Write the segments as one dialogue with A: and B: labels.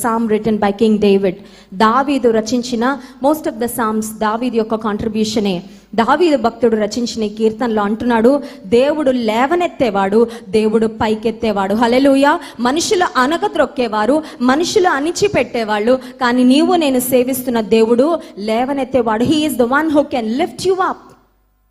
A: Psalm written by King David. దావీదు రచించిన most of the psalms దావీదు యొక్క కాంట్రిబ్యూషనే. దావీదు భక్తుడు రచించిన కీర్తనలో అంటున్నాడు, దేవుడు లేవనెత్తేవాడు, దేవుడు పైకెత్తేవాడు. హల్లెలూయా. మనుషులు అనగద్రొక్కేవారు, మనుషులు అణిచిపెట్టేవాళ్ళు, కానీ నీవు నేను సేవిస్తున్న దేవుడు లేవనెత్తేవాడు. He is the one who can lift you up.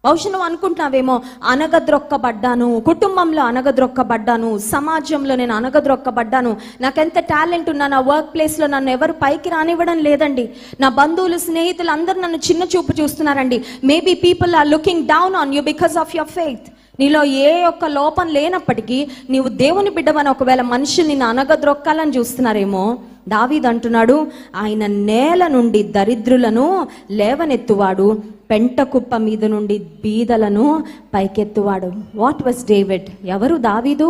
A: బహుశా నువ్వు అనుకుంటున్నావేమో, అనగద్రొక్కబడ్డాను, కుటుంబంలో అనగద్రొక్కబడ్డాను, సమాజంలో నేను అనగద్రొక్కబడ్డాను, నాకెంత టాలెంట్ ఉన్నా నా వర్క్ ప్లేస్లో నన్ను ఎవరు పైకి రానివ్వడం లేదండి, నా బంధువులు స్నేహితులు అందరూ నన్ను చిన్న చూపు చూస్తున్నారండి. Maybe people are looking down on you because of your faith. నీలో ఏ ఒక్క లోపం లేనప్పటికీ నీవు దేవుని బిడ్డవని ఒకవేళ మనుషులు నిన్ను అనగద్రొక్కాలని చూస్తున్నారేమో, దావీదు అంటున్నాడు, ఆయన నేల నుండి దరిద్రులను లేవనెత్తువాడు, పెంట కుప్ప మీద నుండి బీదలను పైకెత్తువాడు. What was David? ఎవరు దావీదు?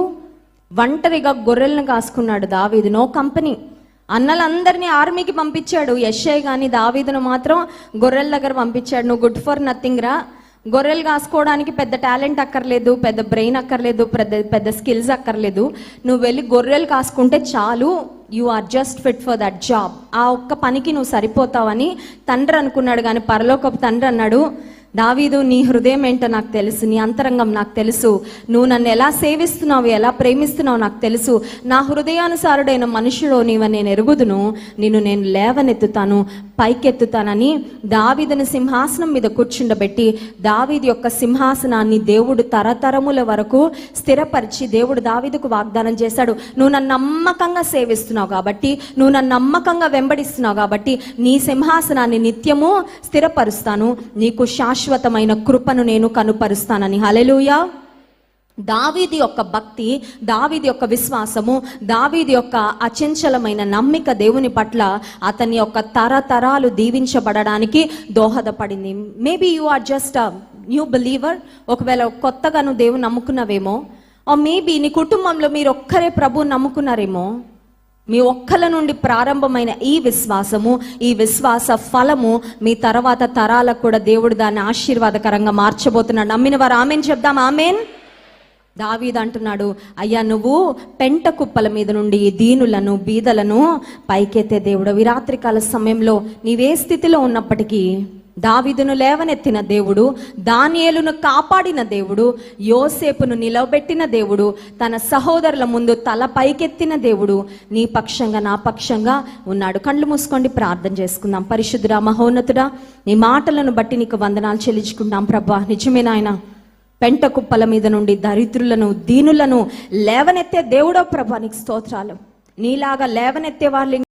A: ఒంటరిగా గొర్రెలను కాసుకున్నాడు దావీదు. No company. అన్నలందరినీ ఆర్మీకి పంపించాడు యెషై, కానీ దావీదును మాత్రం గొర్రెల దగ్గర పంపించాడు. నువ్వు గుడ్ ఫర్ నథింగ్ రా. గొర్రెలు కాసుకోవడానికి పెద్ద టాలెంట్ అక్కర్లేదు, పెద్ద బ్రెయిన్ అక్కర్లేదు, పెద్ద స్కిల్స్ అక్కర్లేదు. నువ్వు వెళ్ళి గొర్రెలు కాసుకుంటే చాలు, you are just fit for that job. ఆ ఒక్క పనికి నువ్వు సరిపోతావని తండ్రి అనుకున్నాడు. కానీ పరలోకపు తండ్రి అన్నాడు, దావీదు, నీ హృదయం ఏంటో నాకు తెలుసు, నీ అంతరంగం నాకు తెలుసు, నువ్వు నన్ను ఎలా సేవిస్తున్నావు, ఎలా ప్రేమిస్తున్నావు నాకు తెలుసు, నా హృదయానుసారుడైన మనుషుడు నీవని నేను ఎరుగుదును, నిన్ను నేను లేవనెత్తుతాను, పైకెత్తుతానని దావీదుని సింహాసనం మీద కూర్చుండబెట్టి, దావీదు యొక్క సింహాసనాన్ని దేవుడు తరతరముల వరకు స్థిరపరిచి దేవుడు దావీదుకు వాగ్దానం చేశాడు, నువ్వు నన్ను నమ్మకంగా సేవిస్తున్నావు కాబట్టి, నువ్వు నన్ను నమ్మకంగా వెంబడిస్తున్నావు కాబట్టి నీ సింహాసనాన్ని నిత్యము స్థిరపరుస్తాను, నీకు శాశ్వతమైన కృపను నేను కనుపరుస్తానని. హల్లెలూయా. దావీదు యొక్క భక్తి, దావీదు యొక్క విశ్వాసము, దావీదు యొక్క అచంచలమైన నమ్మిక దేవుని పట్ల అతని యొక్క తరతరాలు దీవించబడడానికి దోహదపడింది. Maybe you are just a new believer. ఒకవేళ కొత్తగా నువ్వు దేవుని నమ్ముకున్నావేమో, మేబీ నీ కుటుంబంలో మీరు ఒక్కరే ప్రభువుని నమ్ముకున్నారేమో. మీ ఒక్కల నుండి ప్రారంభమైన ఈ విశ్వాసము, ఈ విశ్వాస ఫలము మీ తర్వాత తరాలకు కూడా దేవుడు దాన్ని ఆశీర్వాదకరంగా మార్చబోతున్నాడు. నమ్మిన వారు ఆమెన్ చెప్దాం. ఆమెన్. దావీదు అంటున్నాడు, అయ్యా నువ్వు పెంట కుప్పల మీద నుండి దీనులను బీదలను పైకెత్తే దేవుడు. ఈ రాత్రికాల సమయంలో నీవే స్థితిలో ఉన్నప్పటికీ దావీదును లేవనెత్తిన దేవుడు, దానియేలును కాపాడిన దేవుడు, యోసేపును నిలవబెట్టిన దేవుడు, తన సహోదరుల ముందు తల పైకెత్తిన దేవుడు నీ పక్షంగా నా పక్షంగా ఉన్నాడు. కళ్ళు మూసుకోండి, ప్రార్థన చేసుకుందాం. పరిశుద్ధుడా, మహోన్నతుడా, నీ మాటలను బట్టి నీకు వందనాలు చెల్లించుకుంటాం ప్రభా. నిజమే నాయన, పెంట కుప్పల మీద నుండి దరిద్రులను దీనులను లేవనెత్తే దేవుడో ప్రభా, నీకు స్తోత్రాలు. నీలాగా లేవనెత్తే వాళ్ళు